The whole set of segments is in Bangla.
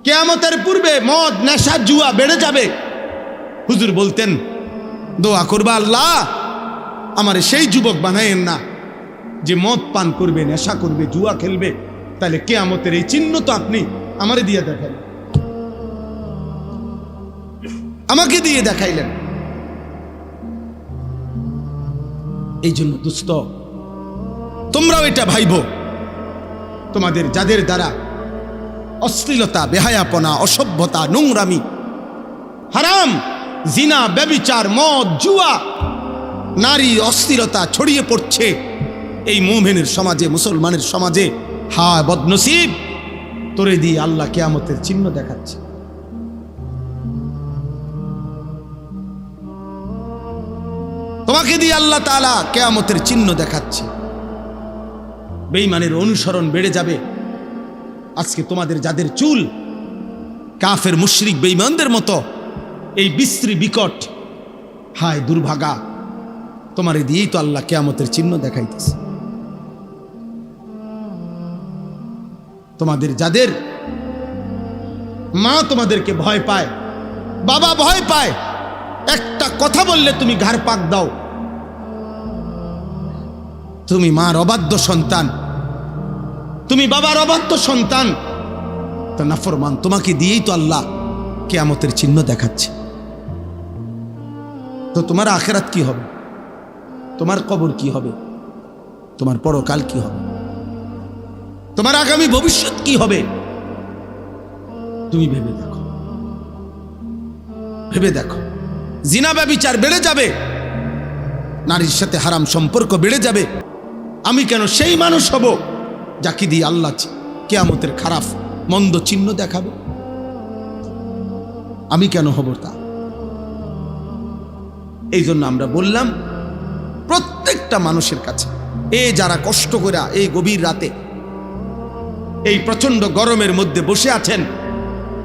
কিয়ামতের পূর্বে মদ নেশা জুয়া বেড়ে যাবে। হুজুর বলতেন দোয়া করবা, আল্লাহ আমার সেই যুবক বানায়েন না যে মদ পান করবে, নেশা করবে, জুয়া খেলবে। তাহলে কিয়ামতের এই চিহ্ন তো আপনি আমারে দিয়ে দেখাইলেন, আমাকে দিয়ে দেখাইলেন। এই জন্য দোস্ত, তোমরাও এটা ভাইবো, তোমাদের যাদের দ্বারা অশ্লীলতা, বেহায়াপনা, অসভ্যতা, নোংরামি, হারাম, জিনা, ব্যভিচার, মদ, জুয়া, নারী অশ্লীলতা ছড়িয়ে পড়ছে এই মুমিনের সমাজে, মুসলমানের সমাজে, হায় বদনসিব, তোরে দিয়ে আল্লাহ কিয়ামতের চিহ্ন দেখাচ্ছে। তোমাকে দিয়ে আল্লাহ তাআলা কিয়ামতের চিহ্ন দেখাচ্ছে। বেঈমানের অনুসরণ বেড়ে যাবে। আজকে তোমাদের যাদের চুল কাফের মুশরিক বেঈমানদের মতো এই বিশ্রী বিকট, হায় দুর্ভাগা, তোমারে দিয়েই তো আল্লাহ কিয়ামতের চিহ্ন দেখাইতেছে। তোমাদের যাদের মা তোমাদেরকে ভয় পায়, বাবা ভয় পায়, একটা কথা বললে তুমি ঘাড় পাক দাও, তুমি মার অবাধ্য সন্তান, তুমি বাবার অবাধ্য সন্তান, তো নাফরমান, তোমাকে দিয়েই তো আল্লাহ কিয়ামতের চিহ্ন দেখাচ্ছে। তো তোমার আখিরাত কি হবে? তোমার কবর কি হবে? তোমার পরকাল কি হবে? তোমার আগামী ভবিষ্যৎ কি হবে? তুমি ভেবে দেখো, ভেবে দেখো। জিনা ব্যভিচার বেড়ে যাবে, নারীর সাথে হারাম সম্পর্ক বেড়ে যাবে। আমি কেন সেই মানুষ হব যাকে দিয়ে আল্লাহ কিয়ামতের খারাপ মন্দ চিহ্ন দেখাবে? আমি কেন হব তা? এই জন্য আমরা বললাম প্রত্যেকটা মানুষের কাছে, যারা কষ্ট করে এই গভীর রাতে এই প্রচন্ড গরমের মধ্যে বসে আছেন,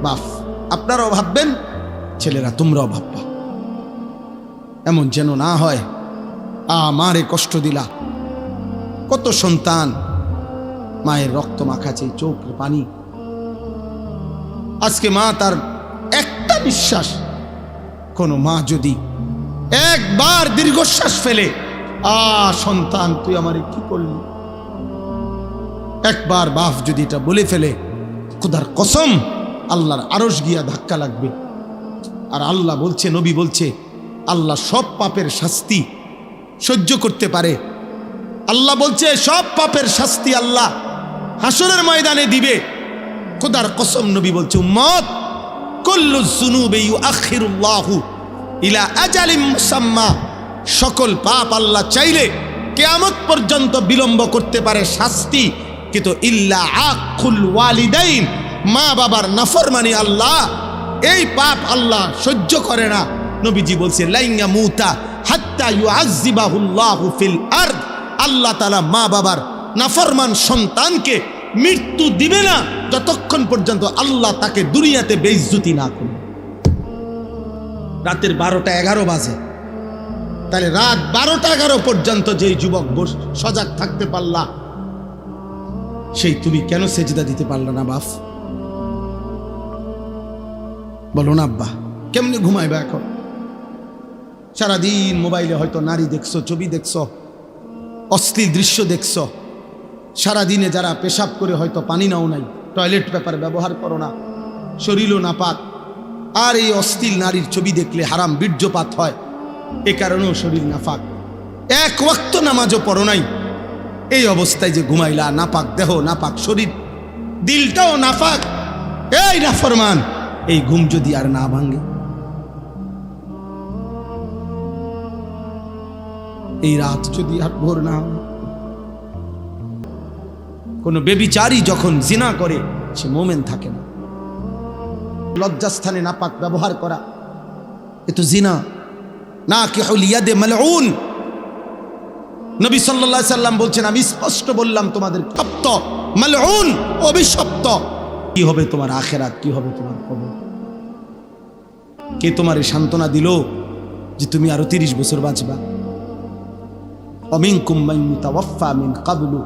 বাপ আপনারাও ভাববেন, ছেলেরা তোমরাও ভাববা, এমন যেন না হয় আমারে কষ্ট দিলা। কত সন্তান মায়ের রক্ত মাখাছে, চোখের পানি। আজকে মা তার একটা নিঃশ্বাস, কোন মা যদি একবার দীর্ঘশ্বাস ফেলে, সন্তান তুই আমারে কি করলি, একবার বাপ যদি এটা বলে ফেলে, খোদার কসম আল্লাহর আরশ গিয়া ধাক্কা লাগবে। আর আল্লাহ বলছে, নবী বলছে, আল্লাহ সব পাপের শাস্তি সহ্য করতে পারে। আল্লাহ বলছে সব পাপের শাস্তি আল্লাহ হাসরের ময়দানে দিবে। খোদার কসম নবী বলছে, উম্মত কুল্লু যুনুবি ইউআখিরুল্লাহু ইলা আজালিম মুসাম্মা, সকল পাপ আল্লাহ চাইলে কিয়ামত পর্যন্ত বিলম্ব করতে পারে শাস্তি, কিন্তু ইল্লা আকুল ওয়ালিদাইন, মা বাবার নাফরমানি আল্লাহ এই পাপ আল্লাহ সহ্য করে না। নবীজি বলছে লাইয়া মুতা হাত্তা ইউআযযিবাহুল্লাহু ফিল আরদ, আল্লাহ তাআলা মা বাবার নাফরমান সন্তানকে মৃত্যু দিবে না যতক্ষণ পর্যন্ত আল্লাহ তাকে দুনিয়াতে বেইজ্জতি না করবে। রাতের 12টা 11 বাজে, তাহলে রাত 12টা 11 পর্যন্ত যেই যুবক সজাগ থাকতে পারলা, সেই তুমি কেন সেজদা দিতে পারলা না বাপ? বলো না আব্বা, কেমনে ঘুমাইবা এখন? সারাদিন মোবাইলে হয়তো নারী দেখছো, ছবি দেখছো, অশ্লীল দৃশ্য দেখছো। সারাদিনে যারা পেশাব করে হয়তো পানি নাও নাই, টয়লেট পেপার ব্যবহার করো না, শরীরও নাপাক, আর এই অশ্লীল নারীর ছবি দেখলে হারাম বীর্যপাত হয়, এ কারণেও শরীর নাপাক। এক ওয়াক্ত নামাজও পড়ো নাই, এই অবস্থায় যে ঘুমাইলা, নাপাক দেহ, নাপাক শরীর, দিলটাও নাপাক, এই নাফরমান, এই ঘুম যদি আর না ভাঙে, এই রাত যদি আর ভোর না হয়। কোন বেবিচারী যখন জিনা করে সে মোমেন থাকে না। লজ্জাস্থানে নাপাক ব্যবহার করা এ তো জিনা। নাকিহুল ইয়াদে মালউন, নবী সাল্লাল্লাহু আলাইহি সাল্লাম বলছেন, আমি স্পষ্ট বললাম তোমাদের, শপ্ত মালউন, অভিশপ্ত। কি হবে তোমার আখিরাত, কি হবে তোমার কবর? কে তোমারে সান্ত্বনা দিল যে তুমি আরো 30 বছর বাঁচবা? অমিনকুম মান ইউতাওয়াফা মিন ক্বাবলু,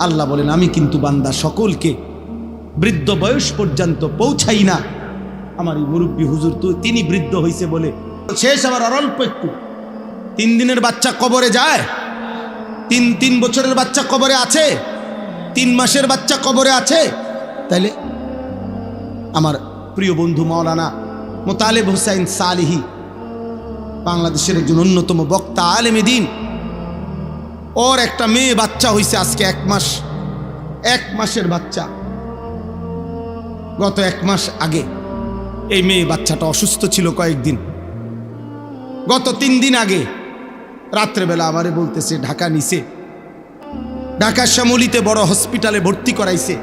আল্লাহ বলেন আমি কিন্তু বান্দা সকলকে বৃদ্ধ বয়স পর্যন্ত পৌঁছাই না, আমার এই মুরব্বী হুজুর তিনি বৃদ্ধ হইছে বলে শেষ। আবার আর অল্প একটু, 3 দিনের বাচ্চা কবরে যায়, 3 বছরের বাচ্চা কবরে আছে, 3 মাসের বাচ্চা কবরে আছে। তাইলে আমার প্রিয় বন্ধু মাওলানা মোতালেব হোসাইন সালিহি, বাংলাদেশের একজন অন্যতম বক্তা, আলেমে দ্বীন, ওর একটা মেয়ে বাচ্চা হইছে আজকে 1 মাসের বাচ্চা। গত 1 মাস আগে এই মেয়ে বাচ্চাটা অসুস্থ ছিল কয়েকদিন। গত 3 দিন আগে রাত্রেবেলা আমারে বলতেছে ঢাকা নিছে, ঢাকা শ্যামলীতে বড় হসপিটালে ভর্তি করাইছে।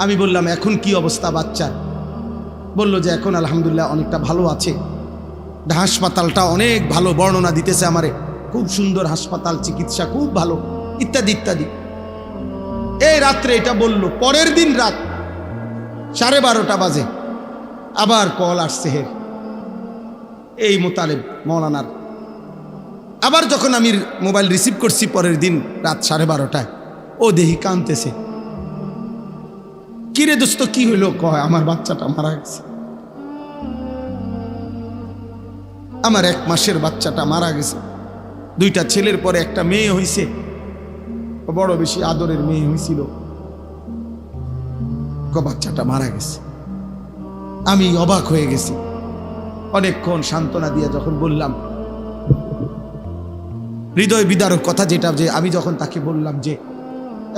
আমি বললাম এখন কি অবস্থা বাচ্চার? বলল যে এখন আলহামদুলিল্লাহ অনেকটা ভালো আছে, হাসপাতালটা অনেক ভালো, বর্ণনা দিতেছে আমারে, খুব সুন্দর হাসপাতাল, চিকিৎসা খুব ভালো, ইত্যাদি ইত্যাদি। এই রাত্রে এটা বলল। পরের দিন রাত 12:30 বাজে আবার কল আসছে হের এই মোতালেব মৌলানার। আবার যখন আমি মোবাইল রিসিভ করছি পরের দিন রাত 12:30টায়, ও দেহি কাঁদতেছে। কিরে দোস্ত কি হইলো? কয় আমার বাচ্চাটা মারা গেছে, আমার 1 মাসের বাচ্চাটা মারা গেছে। 2টা ছেলের পরে একটা মেয়ে হইছে, বড় বেশি আদরের মেয়ে হয়েছিল, বাচ্চাটা মারা গেছে। আমি অবাক হয়ে গেছি। অনেকক্ষণ সান্ত্বনা দিয়ে যখন বললাম, হৃদয় বিদারক কথা যেটা, যে আমি যখন তাকে বললাম যে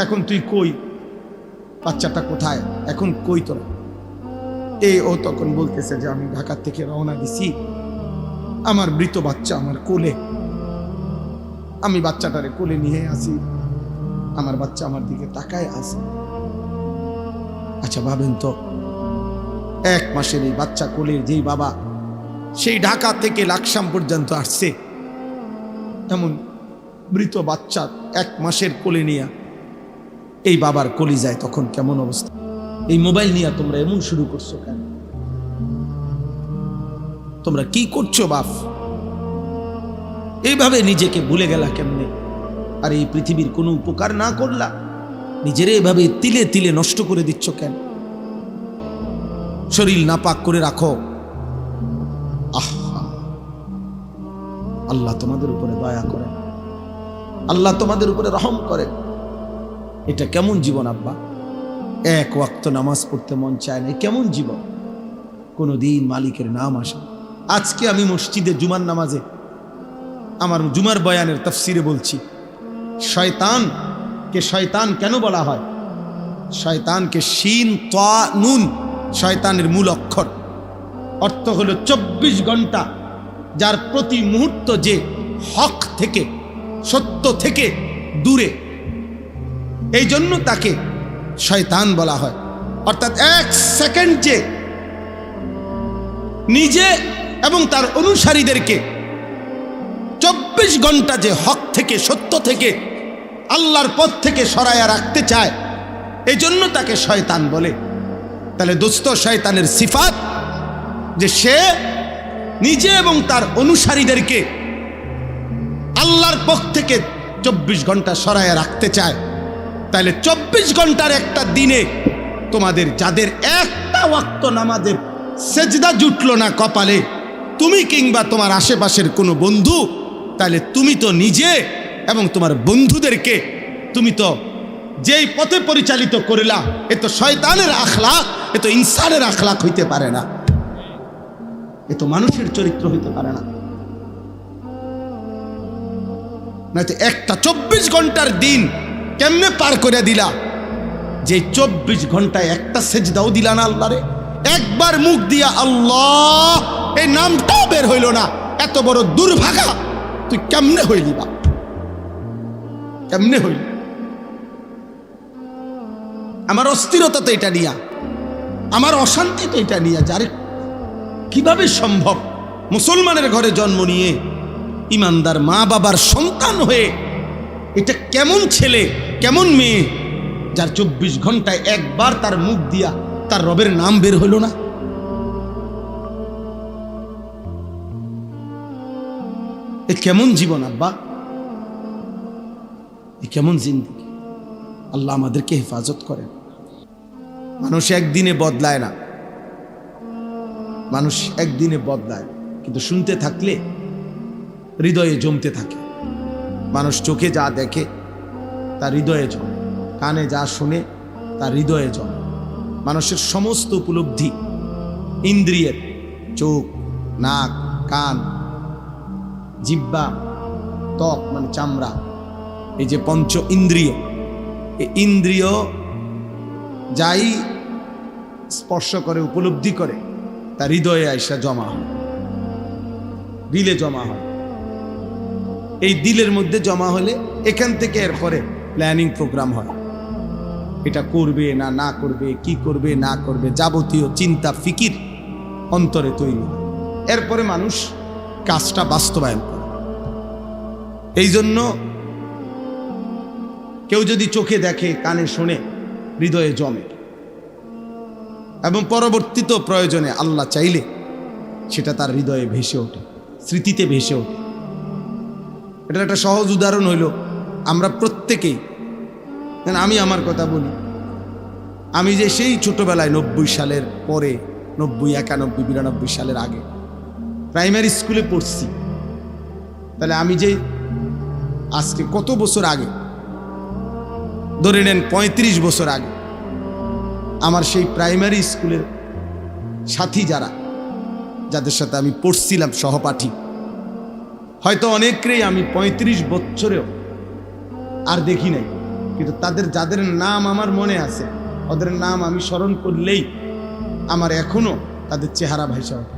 এখন তুই কই, বাচ্চাটা কোথায়, এখন কই তোরা? ও তখন বলতেছে যে আমি ঢাকা থেকে রওনা দিছি, আমার মৃত বাচ্চা আমার কোলে, আমি বাচ্চাটারে কোলে নিয়ে আসি, আমার বাচ্চা আমার দিকে তাকায় আছে। আচ্ছা ভাবেন তো, 1 মাসের এই বাচ্চা কোলের যেই বাবা, সেই ঢাকা থেকে লাকসাম পর্যন্ত আসছে, এমন মৃত বাচ্চা 1 মাসের কোলে নিয়ে এই বাবার কলি যায়, তখন কেমন অবস্থা? এই মোবাইল নিয়ে তোমরা এমন শুরু করছো কেন? তোমরা কি করছো বাপ? এইভাবে নিজেকে ভুলে গেলা কেমনে? আর এই পৃথিবীর কোনো উপকার না করলা, নিজেরে এভাবে তিলে তিলে নষ্ট করে দিচ্ছ কেন? শরীর নাপাক করে রাখো। আহা, আল্লাহ তোমাদের উপরে দয়া করেন, আল্লাহ তোমাদের উপরে রহম করেন। এটা কেমন জীবন আব্বা? 1 ওয়াক্ত নামাজ পড়তে মন চায় না, কেমন জীবন? কোনোদিন মালিকের নাম আসে। আজকে আমি মসজিদে জুমার নামাজে আমার জুমার বয়ানের তাফসিরে বলছি, শয়তানকে শয়তান কেন বলা হয়? শয়তানকে শিন তা নুন, শয়তানের মূল অক্ষর, অর্থ হলো 24 ঘন্টা যার প্রতি মুহূর্ত যে হক থেকে, সত্য থেকে দূরে, এই জন্য তাকে শয়তান বলা হয়। অর্থাৎ 1 সেকেন্ড যে নিজে এবং তার অনুসারীদেরকে 24 ঘন্টা যে হক থেকে, সত্য থেকে, আল্লাহর পথ থেকে সরায়া রাখতে চায়, এই জন্য তাকে শয়তান বলে। তাহলে দোস্ত, শয়তানের সিফাত যে সে নিজে এবং তার অনুসারীদেরকে আল্লাহর পথ থেকে 24 ঘন্টা সরায়া রাখতে চায়। তাহলে 24 ঘন্টার একটা দিনে তোমাদের যাদের একটা ওয়াক্ত নামাজের সেজদা জুটলো না কপালে, তুমি কিংবা তোমার আশেপাশের কোনো বন্ধু, তাহলে তুমি তো নিজে এবং তোমার বন্ধুদেরকে তুমি তো যেই পথে পরিচালিত করিলা, এ তো শয়তানের আখলাক, এ তো ইনসানের আখলাক হইতে পারে না, এ তো মানুষের চরিত্র হইতে পারে না। নয়তো একটা 24 ঘন্টার দিন কেমনে পার করে দিলা, যে 24 ঘন্টায় একটা সেজদাও দিলা না আল্লাহরে? একবার মুখ দিয়া আল্লাহ এই নামটাও বের হইল না, এত বড় দুর্ভাগা তুই কেমনে হইলি বা? কেমনে হইল? আমার অস্থিরতা তো এটা নিয়া, আমার অশান্তি তো এটা নিয়া, যারে কিভাবে সম্ভব মুসলমানের ঘরে জন্ম নিয়ে ইমানদার মা বাবার সন্তান হয়ে, এটা কেমন ছেলে, কেমন মেয়ে যার 24 ঘন্টায় একবার তার মুখ দিয়া তার রবের নাম বের হইল না? এ কেমন জীবন আব্বা? এ কেমন জিন্দেগি? আল্লাহ আমাদেরকে হেফাজত করেন। মানুষ একদিনে বদলায় না, মানুষ একদিনে বদলায়, কিন্তু শুনতে থাকলে হৃদয়ে জমতে থাকে। মানুষ চোখে যা দেখে তার হৃদয়ে জমে, কানে যা শুনে তার হৃদয়ে জমে। মানুষের সমস্ত উপলব্ধি ইন্দ্রিয়ের, চোখ, নাক, কান, জিহ্বা, ত্বক মানে চামড়া, এই যে পঞ্চ ইন্দ্রিয়, এই ইন্দ্রিয় যাই স্পর্শ করে, উপলব্ধি করে, তার হৃদয়ে আইসা জমা হয়, দিলে জমা হয়। এই দিলের মধ্যে জমা হলে এখান থেকে এরপরে প্ল্যানিং প্রোগ্রাম হয়, এটা করবে না না করবে, কি করবে না করবে, যাবতীয় চিন্তা ফিকির অন্তরে তৈরি হয়। এরপরে মানুষ কাজটা বাস্তবায়ন করে। এই জন্য কেউ যদি চোখে দেখে, কানে শোনে, হৃদয়ে জমে, এবং পরবর্তীত প্রয়োজনে আল্লাহ চাইলে সেটা তার হৃদয়ে ভেসে ওঠে, স্মৃতিতে ভেসে ওঠে। এটার একটা সহজ উদাহরণ হইল, আমরা প্রত্যেকেই, আমি আমার কথা বলি, আমি যে সেই ছোটবেলায় 90 সালের পরে, 90, 91, 92 সালের আগে প্রাইমারি স্কুলে পড়ছি, তাহলে আমি যে আজকে কত বছর আগে, ধরে নেন 35 বছর আগে, আমার সেই প্রাইমারি স্কুলের সাথী যারা, যাদের সাথে আমি পড়ছিলাম সহপাঠী, হয়তো অনেকেই আমি 35 বছরেও আর দেখি নাই, কিন্তু তাদের যাদের নাম আমার মনে আছে, ওদের নাম আমি স্মরণ করলেই আমার এখনো তাদের চেহারা ভাইসা ওঠে।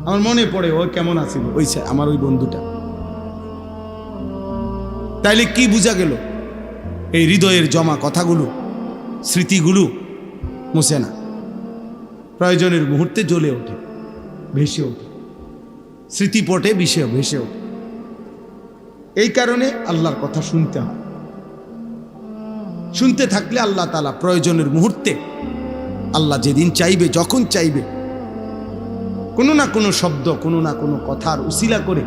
আমার মনে পড়ে ও কেমন আছিল, ওই আমার ওই বন্ধুটা। তাইলে কি বোঝা গেল? এই হৃদয়ের জমা কথাগুলো, স্মৃতিগুলো মুছে না, প্রয়োজনের মুহূর্তে জ্বলে ওঠে, ভেসে ওঠে, স্মৃতিপটে ভেসে ওঠে। এই কারণে আল্লাহর কথা শুনতে হয়। শুনতে থাকলে আল্লাহ তাআলা প্রয়োজনের মুহূর্তে, আল্লাহ যেদিন চাইবে, যখন চাইবে, কোনো না কোনো শব্দ, কোনো না কোনো কথার উসিলা করে,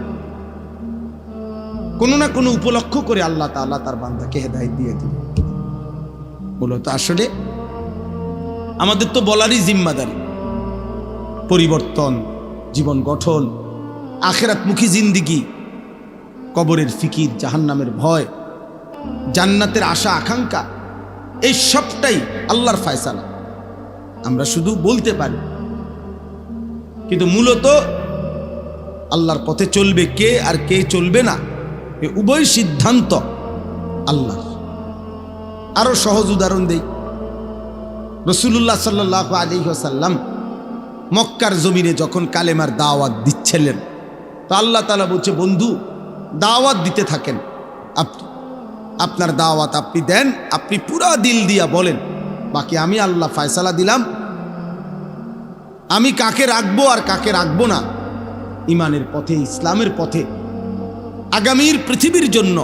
কোনো না কোনো উপলক্ষ করে আল্লাহ তাআলা তার বান্দাকে হেদায়েত দিয়ে দিবে। মূলত আসলে আমাদের তো বলারই জিম্মাদারি, পরিবর্তন, জীবন গঠন, আখিরাতমুখী জিন্দিগি, কবরের ফিকির, জাহান্নামের ভয়, জান্নাতের আশা আকাঙ্ক্ষা, এই সবটাই আল্লাহর ফয়সালা। আমরা শুধু বলতে পারি, কিন্তু মূলত আল্লাহর পথে চলবে কে আর কে চলবে না, এই উভয় সিদ্ধান্ত আল্লাহর। আরো সহজ উদাহরণ দেই, রাসূলুল্লাহ সাল্লাল্লাহু আলাইহি ওয়াসাল্লাম মক্কার জমিনে যখন কালেমার দাওয়াত দিচ্ছিলেন, তো আল্লাহ তাআলা বলছে, বন্ধু দাওয়াত দিতে থাকেন, আপনার দাওয়াত আপনি দেন, আপনি পুরা দিল দিয়া বলেন, বাকি আমি আল্লাহ ফয়সালা দিলাম, আমি কাকে রাখবো আর কাকে রাখবো না, ইমানের পথে, ইসলামের পথে, আগামীর পৃথিবীর জন্য,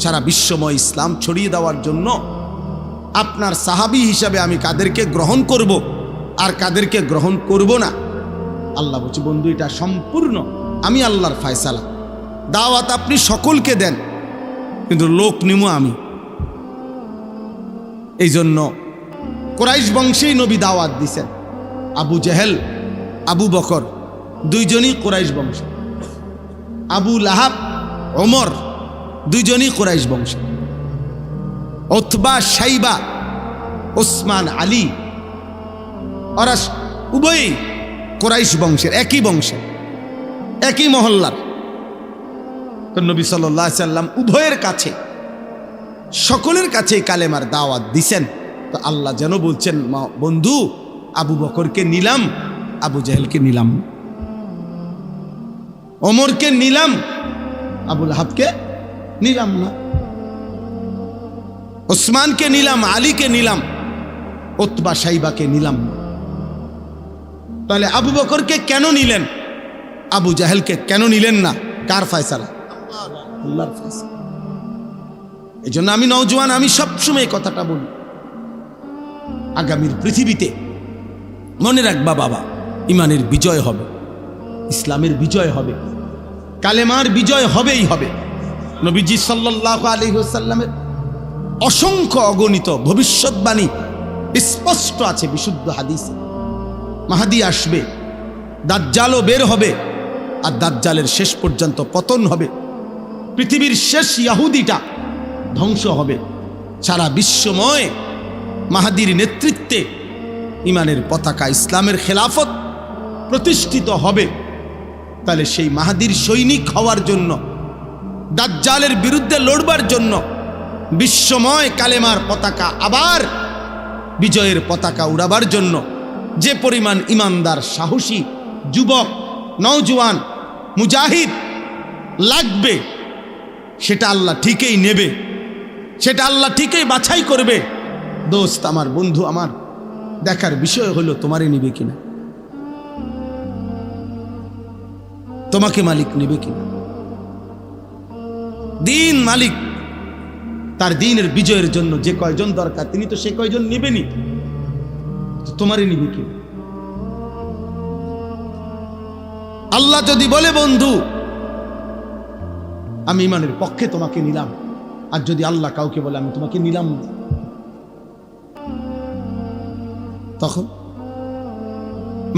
সারা বিশ্বময় ইসলাম ছড়িয়ে দেওয়ার জন্য আপনার সাহাবী হিসাবে আমি কাদেরকে গ্রহণ করব আর কাদেরকে গ্রহণ করব না, আল্লাহ বলছে, বন্ধু এটা সম্পূর্ণ আমি আল্লাহর ফয়সালা। দাওয়াত আপনি সকলকে দেন, কিন্তু লোক নিমু আমি। এই জন্য কুরাইশ বংশেই নবী দাওয়াত দিছেন। আবু জেহেল, আবু বকর দুইজনই কুরাইশ বংশ, আবু লাহাব, ওমর দুইজনই কুরাইশ বংশ, উতবা, শাইবা, ওসমান, আলী, ওরা উভয়ই কুরাইশ বংশের, একই বংশের, একই মহল্লার। তো নবী সাল্লাল্লাহু আলাইহি সাল্লাম উভয়ের কাছে, সকলের কাছে কালেমার দাওয়াত দিছেন। তো আল্লাহ যেন বলছেন, বন্ধু আবু বকরকে নিলাম, আবু জেহেলকে নিলাম, ওমরকে নিলাম, আবু লাহাবকে নিলাম না, ওসমানকে নিলাম, আলীকে নিলাম, উতবা, শাইবাকে নিলাম না। তাহলে আবু বকরকে কেন নিলেন, আবু জাহেলকে কেন নিলেন না? কার ফয়সালা? আল্লাহর ফয়সালা। এই জন্য আমি নওজোয়ান, আমি সবসময় কথাটা বলি, আগামীর পৃথিবীতে মনে রাখবা বাবা, ইমানের বিজয় হবে, ইসলামের বিজয় হবে, কালেমার বিজয় হবেই হবে। নবীজি সাল্লাল্লাহু আলাইহি ওয়াসাল্লামের অসংখ্য অগণিত ভবিষ্যৎবাণী স্পষ্ট আছে বিশুদ্ধ হাদিসে। মাহদী আসবে, দাজ্জালও বের হবে, আর দাজ্জালের শেষ পর্যন্ত পতন হবে। পৃথিবীর শেষ ইহুদিটা ধ্বংস হবে। সারা বিশ্বময় মাহদীর নেতৃত্বে ইমানের পতাকা, ইসলামের খেলাফত প্রতিষ্ঠিত হবে। তাহলে সেই মাহদীর সৈনিক হওয়ার জন্য, দাজ্জালের বিরুদ্ধে লড়বার জন্য বিশ্বময় কালেমার পতাকা আবার বিজয়ের পতাকা উড়াবার জন্য যে পরিমাণ ইমানদার, সাহসী যুবক, নওজোয়ান, মুজাহিদ লাগবে, সেটা আল্লাহ ঠিকই নেবে, সেটা আল্লাহ ঠিকই বাছাই করবে। দোস্ত আমার, বন্ধু আমার, দেখার বিষয় হলো তোমারে নিবে কিনা, তোমাকে মালিক নিবে কিনা। দিন মালিক তার দিনের বিজয়ের জন্য যে কয়জন দরকার তিনি তো সে কয়জন নিবেনি, তোমারই নিবে কিনা। আল্লাহ যদি বলে বন্ধু আমি ইমানের পক্ষে তোমাকে নিলাম, আর যদি আল্লাহ কাউকে বলে আমি তোমাকে নিলাম না, তখন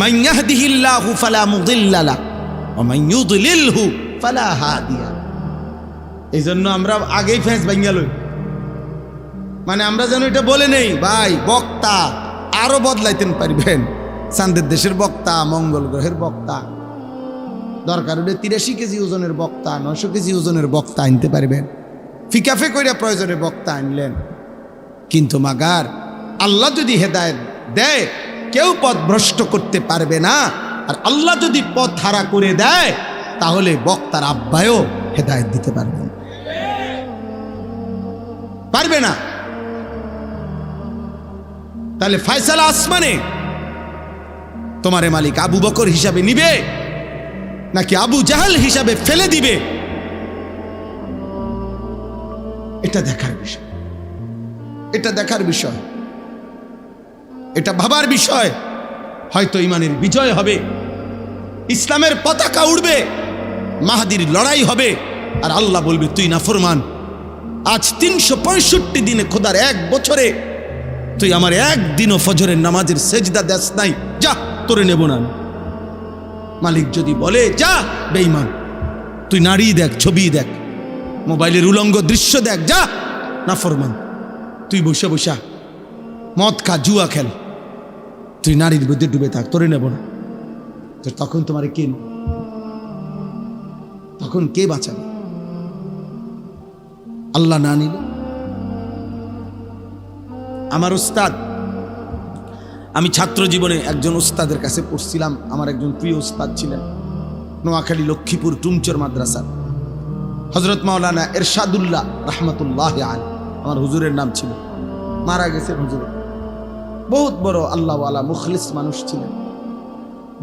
মান ইয়াহদিহিল্লাহু ফালা মুদিল্লা লাহু ওয়া মান ইউদ্লিলহু ফালা হাদিয়া। এইজন্য আমরা আগেই ফেস ভাঙা লই, মানে আমরা যেন এটা বলে নেই ভাই বক্তা আরো বদলাইতেন পারবেন, চাঁদের দেশের বক্তা, মঙ্গল গ্রহের বক্তা, দরকার হলে 83 কেজি ওজনের বক্তা, 900 কেজি ওজনের বক্তা আনতে পারবেন, ফিকাফে কইরা প্রয়োজনে বক্তা আনলেন। কিন্তু মাগার আল্লাহ যদি হেদায়েত দেয় কেউ পথ ভ্রষ্ট করতে পারবে না, আর আল্লাহ যদি পথ হারা করে দেয় তাহলে বক্তার আব্বায়ও হেদায়েত দিতে পারবে না, পারবে না। তাহলে ফয়সালা আসমানে তোমারে মালিক আবু বকর হিসাবে নিবে নাকি আবু জাহাল হিসাবে ফেলে দিবে, এটা দেখার বিষয়, এটা দেখার বিষয়, এটা ভাবার বিষয়। হয়তো ইমানের বিজয় হবে, ইসলামের পতাকা উড়বে, মাহদীর লড়াই হবে, আর আল্লাহ বলবে তুই নাফরমান, আজ 365 দিনে, খোদার 1 বছরে তুই আমার একদিনও ফজরের নামাজের সেজদা দেস নাই, যা তোরে নেব না। মালিক যদি বলে যা বেঈমান, তুই নারী দেখ, ছবি দেখ, মোবাইলের উলঙ্গ দৃশ্য দেখ, যা নাফরমান, তুই বসে বসা মদ খা, জুয়া খেল, তুই নারীর মধ্যে ডুবে থাক, তোরে নেব না। তো তখন তোমার কে, তখন কে বাঁচাবে? আল্লাহ না নিলে। আমার উস্তাদ, আমি ছাত্র জীবনে একজন উস্তাদের কাছে পড়ছিলাম, আমার একজন প্রিয় উস্তাদ ছিলেন, নোয়াখালী লক্ষ্মীপুর টুমচর মাদ্রাসা, হযরত মাওলানা এরশাদুল্লাহ রাহমাতুল্লাহ আলাইহি আমার হুজুরের নাম ছিল। মারা গেছেন হুজুর, বহুত বড় আল্লাহওয়ালা মুখলিস মানুষ ছিলেন।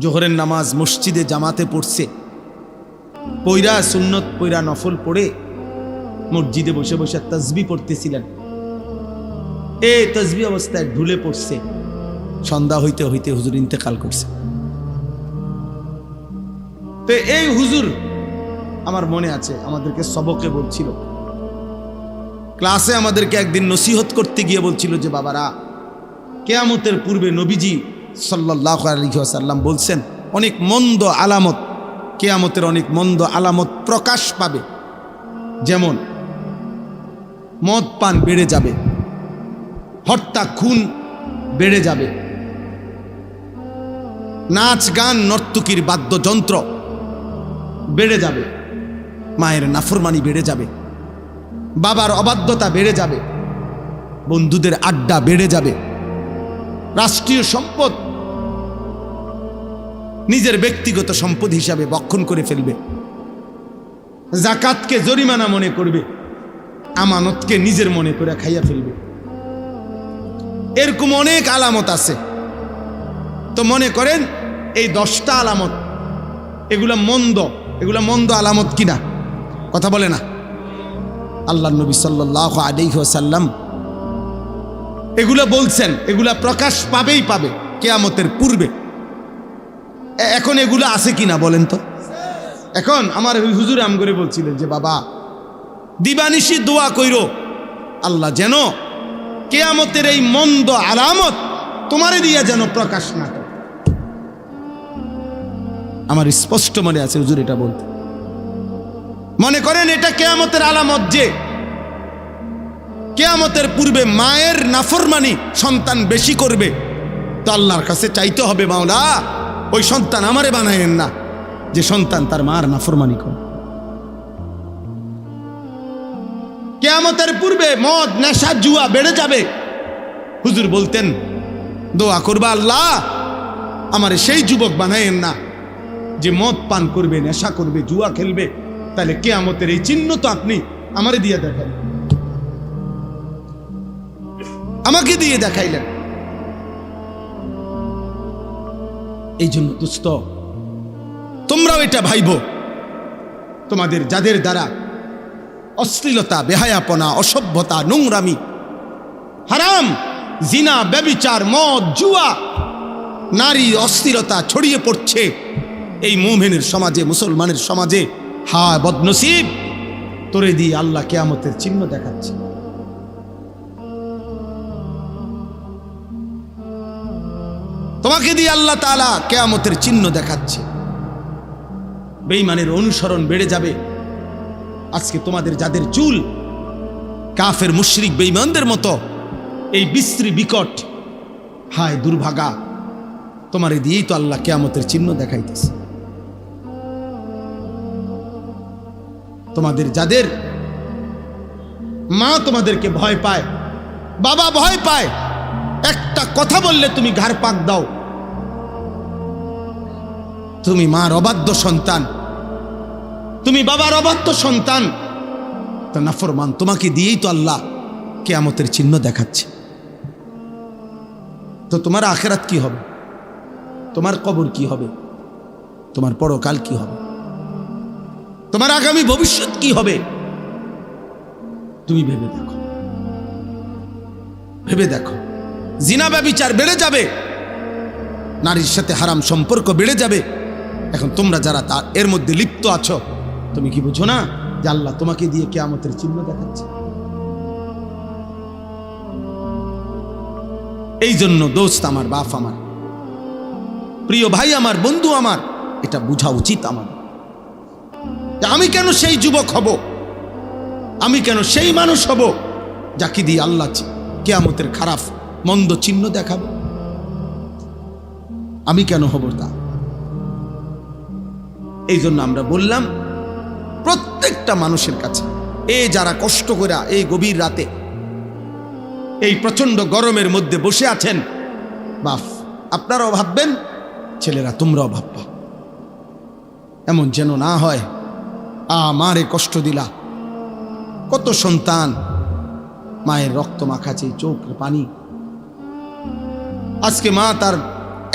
জোহরের নামাজ মসজিদে জামাতে পড়ছে, পয়রা সুন্নত, পয়রা নফল পড়ে মসজিদে বসে বসে তাসবিহ পড়তেছিলেন। এই তাসবিহ অবস্থায় ঢুলে পড়ছে, সন্ধ্যা হইতে হইতে হুজুর ইন্তেকাল করছে। তো এই হুজুর আমার মনে আছে আমাদেরকে সবকে বলছিল, ক্লাসে আমাদেরকে একদিন নসিহত করতে গিয়ে বলছিল যে বাবারা, কিয়ামতের পূর্বে নবীজি সাল্লাল্লাহু আলাইহি ওয়াসাল্লাম বলছেন অনেক মন্দ আলামত, কিয়ামতের অনেক মন্দ আলামত প্রকাশ পাবে। যেমন মদ পান বেড়ে যাবে, হত্যা খুন বেড়ে যাবে, নাচ গান নর্তকীর বাদ্যযন্ত্র বেড়ে যাবে, মায়ের নাফরমানি বেড়ে যাবে, বাবার অবাধ্যতা বেড়ে যাবে, বন্ধুদের আড্ডা বেড়ে যাবে, রাষ্ট্রীয় সম্পদ নিজের ব্যক্তিগত সম্পদ হিসাবে বক্ষণ করে ফেলবে, যাকাতকে জরিমানা মনে করবে, আমানতকে নিজের মনে করে খাইয়া ফেলবে। এরকম অনেক আলামত আছে। তো মনে করেন এই 10টা আলামত, এগুলা মন্দ আলামত কিনা? কথা বলে না। আল্লাহ নবী সাল্লাল্লাহু আলাইহি ওয়াসাল্লাম এগুলা বলছেন, এগুলা প্রকাশ পাবেই পাবে কিয়ামতের পূর্বে। এখন এগুলা আছে কিনা বলেন তো? এখন আমার হুজুর আম করে বলছিলেন যে বাবা, দিবানিশি দোয়া কইরো আল্লাহ যেন কিয়ামতের এই মন্দ আলামত তোমারে দিয়া যেন প্রকাশ না করে। আমার স্পষ্ট মনে আছে হুজুর এটা বলতে। মনে করেন এটা কিয়ামতের আলামত যে কিয়ামতের পূর্বে মায়ের নাফরমানি সন্তান বেশি করবে, তো আল্লাহর কাছে চাইতে হবে, মাওলা ওই সন্তান আমারে বানায়েন না যে সন্তান তার মার নাফরমানি করে। কিয়ামতের পূর্বে মদ, নেশা, জুয়া বেড়ে যাবে। হুজুর বলতেন দোয়া করবা, আল্লাহ আমারে সেই যুবক বানায়েন না যে মদ পান করবে, নেশা করবে, জুয়া খেলবে। তাহলে কিয়ামতের এই চিহ্ন তো আপনি আমারে দিয়ে দেখাইলেন, আমাকে দিয়ে দেখাইলেন। এই জন্য দোস্ত, তোমরাও এটা ভাইবো, তোমাদের যাদের দ্বারা অশ্লীলতা, বেহায়াপনা, অসভ্যতা, নোংরামি, হারাম, জিনা, ব্যভিচার, মদ, জুয়া, নারী অস্থিরতা ছড়িয়ে পড়ছে এই মুমিনের সমাজে, মুসলমানের সমাজে, হায় বদনসিব, তোরে দিয়ে আল্লাহ কিয়ামতের চিহ্ন দেখাচ্ছে। তোমাকে দিয়ে আল্লাহ তাআলা কিয়ামতের চিহ্ন দেখাচ্ছে। বেঈমানের অনুসরণ বেড়ে যাবে। আজকে তোমাদের যাদের চুল কাফের, মুশরিক, বেঈমানদের মতো এই বিশ্রী বিকট, হায় দুর্ভাগা, তোমারে দিয়েই তো আল্লাহ কিয়ামতের চিহ্ন দেখাইতেছে। তোমাদের যাদের মা তোমাদেরকে ভয় পায়, বাবা ভয় পায়, একটা কথা বললে তুমি ঘাড় পাক দাও, তুমি মার অবাধ্য সন্তান, তুমি বাবার অবাধ্য সন্তান, তো নাফরমান, তোমাকে দিয়েই তো আল্লাহ কিয়ামতের চিহ্ন দেখাচ্ছে। তো তোমার আখিরাত কি হবে? তোমার কবর কি হবে? তোমার পরকাল কি হবে? তোমার আগামী ভবিষ্যৎ কি হবে? তুমি ভেবে দেখো, ভেবে দেখো। জিনা, ব্যভিচার বেড়ে যাবে, নারীর সাথে হারাম সম্পর্ক বেড়ে যাবে। এখন তোমরা যারা তার এর মধ্যে লিপ্ত আছো, তুমি কি বুঝো না যে আল্লাহ তোমাকে দিয়ে কিয়ামতের চিহ্ন দেখাচ্ছে? এই জন্য দোস্ত আমার, বাপ আমার, প্রিয় ভাই আমার, বন্ধু আমার, এটা বোঝা উচিত আমার। আমি কেন সেই যুবক হব? আমি কেন সেই মানুষ হব যাকে দিয়ে আল্লাহ কিয়ামতের খারাপ মন্দ চিহ্ন দেখাবো? আমি কেন হব তা? এই জন্য আমরা বললাম প্রত্যেকটা মানুষের কাছে, যারা কষ্ট করে এই গভীর রাতে এই প্রচন্ড গরমের মধ্যে বসে আছেন, বাপ আপনারাও ভাববেন, ছেলেরা তোমরাও ভাববা, এমন যেন না হয় আমারে কষ্ট দিলা। কত সন্তান মায়ের রক্ত মাখাচ্ছে, চোখের পানি। আজকে মা তার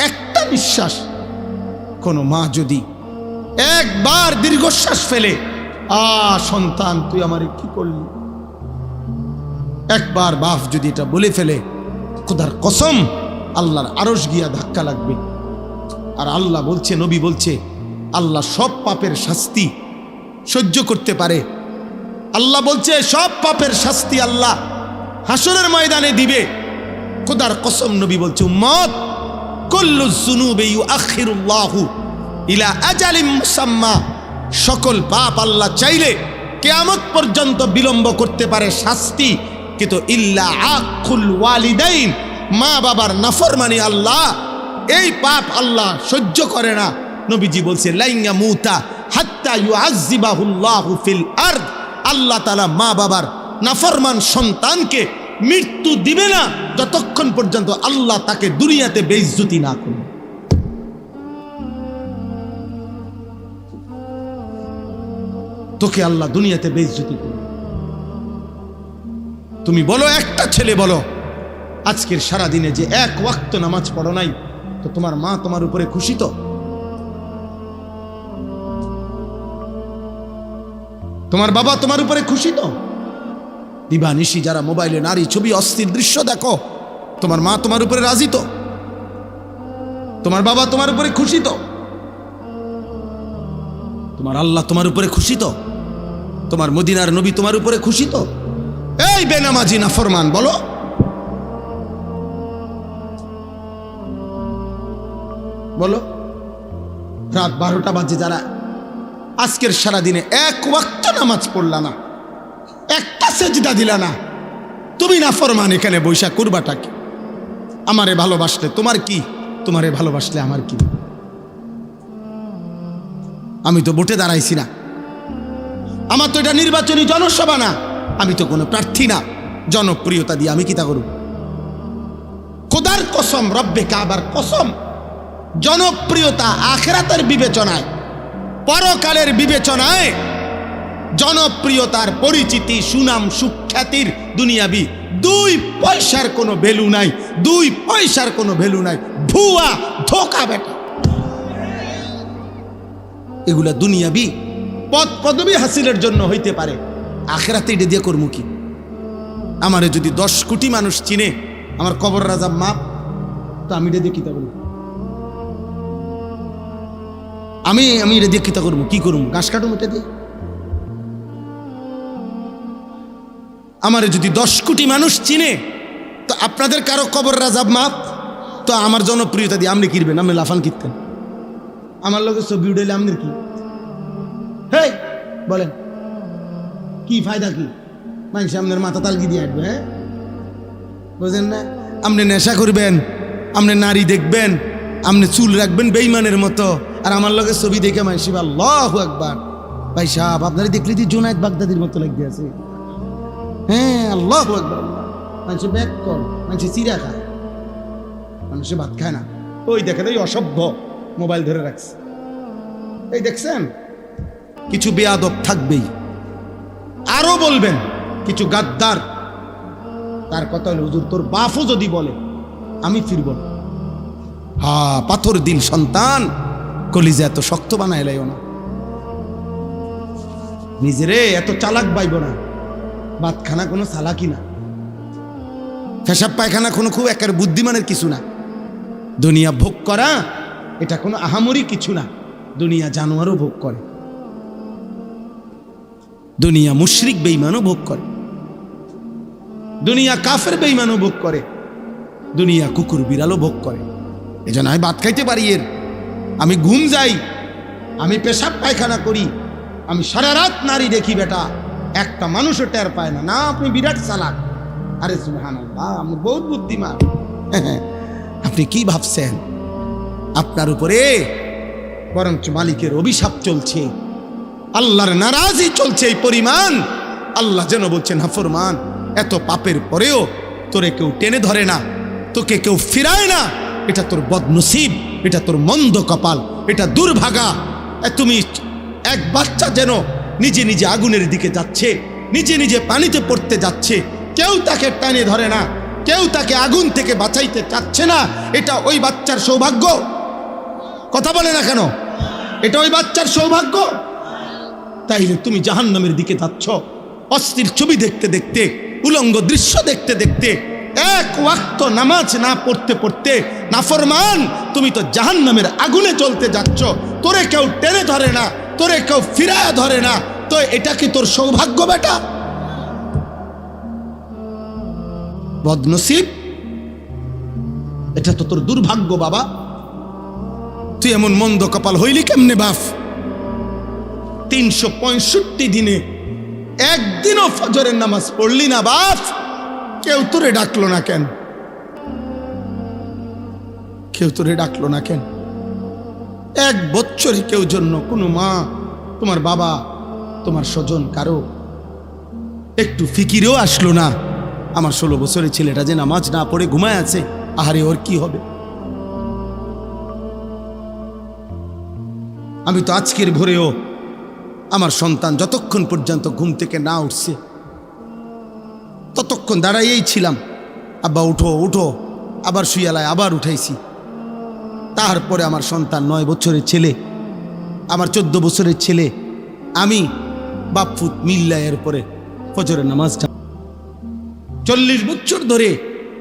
একটা নিঃশ্বাস, কোনো মা যদি একবার দীর্ঘশ্বাস ফেলে, সন্তান তুই আমারে কি করলি, একবার বাপ যদি এটা বলে ফেলে, খোদার কসম আল্লাহর আরশ গিয়া ধাক্কা লাগবে। আর আল্লাহ বলছে, নবী বলছে, আল্লাহ সব পাপের শাস্তি সহ্য করতে পারে। আল্লাহ বলছে সব পাপের শাস্তি আল্লাহ হাসরের ময়দানে দিবে। খোদার কসম নবী বলছে, উম্মত কুল্লু যুনুবি ইউআখিরুল্লাহু ইলা আজালিম মুসাম্মা, সকল পাপ আল্লাহ চাইলে কিয়ামত পর্যন্ত বিলম্ব করতে পারে শাস্তি, কিন্তু ইল্লা আকুল ওয়ালিদাইন, মা বাবার নাফরমানি আল্লাহ এই পাপ আল্লাহ সহ্য করে না। নবীজি বলছে লাইয়া মুতা হাত্তা ইউআযযিবাহুল্লাহু ফিল আরদ, আল্লাহ তাআলা মা বাবার নাফরমান সন্তানকে মৃত্যু দিবে না যতক্ষণ পর্যন্ত আল্লাহ তাকে দুনিয়াতে বেইজ্জতি না করবে। তোকে আল্লাহ দুনিয়াতে বেইজ্জতি করবে। তুমি বলো, একটা ছেলে বলো আজকের সারা দিনে যে এক ওয়াক্ত নামাজ পড়ো নাই, তো তোমার মা তোমার উপরে খুশি? তো তোমার বাবা তোমার উপরে খুশি? তো দিবানিশি যারা মোবাইলে নারী ছবি, অস্থির দৃশ্য দেখো, তোমার মা তোমার উপরে রাজি? তো তোমার বাবা তোমার উপরে খুশি? তো তোমার আল্লাহ তোমার উপরে খুশি? তো তোমার মদিনার নবী তোমার উপরে খুশি? তো এই বেনামাজি নাফরমান বলো, বলো, রাত 12টা বাজে যারা আজকের সারাদিনে এক ওয়াক্ত নামাজ পড়লা না, একটা সেজদা দিলা না, তুমি নাফরমান, এখানে বৈশা করবাটা কি? আমারে ভালোবাসলে তোমার কি, তোমারে ভালোবাসলে আমার কি? আমি তো ভোটে দাঁড়াইছি না, আমার তো এটা নির্বাচনী জনসভা না, আমি তো কোনো প্রার্থী না, জনপ্রিয়তা দিয়ে আমি কি তা করব? খোদার কসম, রব্বে কাবার কসম, জনপ্রিয়তা আখিরাতের বিবেচনায়, পরকালের বিবেচনায় জনপ্রিয়তার পরিচিতি, সুনাম, সুখ্যাতির দুনিয়াবি 2 পয়সার কোনো ভ্যালু নাই, 2 পয়সার কোনো ভ্যালু নাই। ভুয়া, ধোঁকা বেটা, এগুলা দুনিয়াবি পদ পদবি হাসিলের জন্য হইতে পারে, আখিরাতে এটা দিয়ে করবো কি? আমারে যদি 10 কোটি মানুষ চিনে, আমার কবর রাজা মাপ, তো আমি এটা দিয়ে কিতা করবো? আমি এটা দিয়ে কিতা করবো? কি করবো? ঘাস কাটুম এটা দিয়ে? আমারে যদি 10 কোটি মানুষ চিনে, তো আপনাদের কারো কবর রাজাব মাপ, তো আমার জনপ্রিয়তা দিয়ে আপনি কিনবেন, আপনি লাফান কিনতেন, আমার লোকের ছবি উঠাইলে আপনার কি? হেই বলেন, কি ফায়দা কি? মানুষ আপনার মাথা তালকি দিয়ে আসবে, হ্যাঁ বুঝেন না? আপনি নেশা করবেন, আপনি নারী দেখবেন, আপনি চুল রাখবেন বেঈমানের মতো, আর আমার লোকের ছবি দেখে মানুষ আল্লাহু আকবার, ভাই সাহেব আপনারা দেখলে যে জুনায়েদ বাগদাদির মতো লাগতে আছে। হ্যাঁ, আল্লাহু আকবার। মানুষে ব্যাগ কর, মানুষে চিরা খায়, মানুষে ভাত খায় না। ওই দেখেন, ওই অসভ্য মোবাইল ধরে রাখছে, এই দেখছেন? কিছু বেয়াদব থাকবেই, আরো বলবেন কিছু গাদ্দার। তার কথা হলো, হুজুর তোর বাপও যদি বলে আমি ফিরব না। হ্যাঁ, পাথর দিল সন্তান, কলিজা এত শক্ত বানায় লাইও না, নিজেরে এত চালাক বাইব না। ভাতখানা কোনো চালাকি না, পেশাব পায়খানা কোনো খুব একের বুদ্ধিমানের কিছু না। দুনিয়া ভোগ করা এটা কোনো আহামরি কিছু না, দুনিয়া জানোয়ারও ভোগ করে, দুনিয়া মুশরিক বেঈমানও ভোগ করে, দুনিয়া কাফের বেঈমানও ভোগ করে, দুনিয়া কুকুর বিড়ালও ভোগ করে। এজন্য আমি ভাত খাইতে পারি, এর আমি ঘুম যাই, আমি পেশাব পায়খানা করি, আমি সারা রাত নারী দেখি, বেটা একটা মানুষও টের পায় না। না, আপনি বিরাট চালাক। আরে সুবহানাল্লাহ, আমি বহুত বুদ্ধিমান। আপনি কি ভাবছেন? আপনার উপরে বরঞ্চ মালিকের অভিশাপ চলছে, আল্লাহর নারাজি চলছে এই পরিমাণ। আল্লাহ যেন বলছেন, নাফরমান, এত পাপের পরেও তোরে কেউ টেনে ধরে না, তোকে কেউ ফিরায় না, এটা তোর বদনসিব, এটা তোর মন্দ কপাল, এটা দুর্ভাগা। তুমি এক বাচ্চা যেন নিজে নিজে আগুনের দিকে যাচ্ছে, নিজে নিজে পানিতে পড়তে যাচ্ছে, কেউ তাকে টানে ধরে না, কেউ তাকে আগুন থেকে বাঁচাইতে চাচ্ছে না, এটা ওই বাচ্চার সৌভাগ্য। কথা বলে না কেন? এটা ওই বাচ্চার সৌভাগ্য। তাইলে তুমি জাহান্নামের দিকে যাচ্ছ, অস্থির ছবি দেখতে দেখতে, উলঙ্গ দৃশ্য দেখতে দেখতে, এক ওয়াক্ত নামাজ না পড়তে পড়তে, নাফরমান, তুমি তো জাহান্নামের আগুনে চলতে যাচ্ছ। তোরে কেউ টেনে ধরে না, তোরে কেউ ফিরায়া ধরে না, তো এটা কি তোর সৌভাগ্য বেটা? বদনসিব, এটা তো তোর দুর্ভাগ্য বাবা। তুই এমন মন্দ কপাল হইলি কেমনে বাপ? 365 দিনে একদিনও ফজরের নামাজ পড়লি না বাপ, কেউ তোরে ডাকলো না কেন? কেউ তোরে ডাকলো না কেন? 1 বছরে কেউ জন্য কোনো মা, তোমার বাবা, তোমার স্বজন কারো একটু ফিকিরেও আসলো না? আমার 16 বছরের ছেলেটা যে নামাজ না পড়ে ঘুমায় আছে, আহারে ওর কি হবে? আমি তো আজকের ভোরেও আমার সন্তান যতক্ষণ পর্যন্ত ঘুম থেকে না উঠছে ততক্ষণ দাঁড়াইয়েই ছিলাম, আব্বা উঠো উঠো, আবার শুয়ালায় আবার উঠাইছি। তারপরে আমার সন্তান 9 বছরের ছেলে, আমার 14 বছরের ছেলে, আমি বাপফুত মিল্লা এরপরে ফজরের নামাজটা 40 বছর ধরে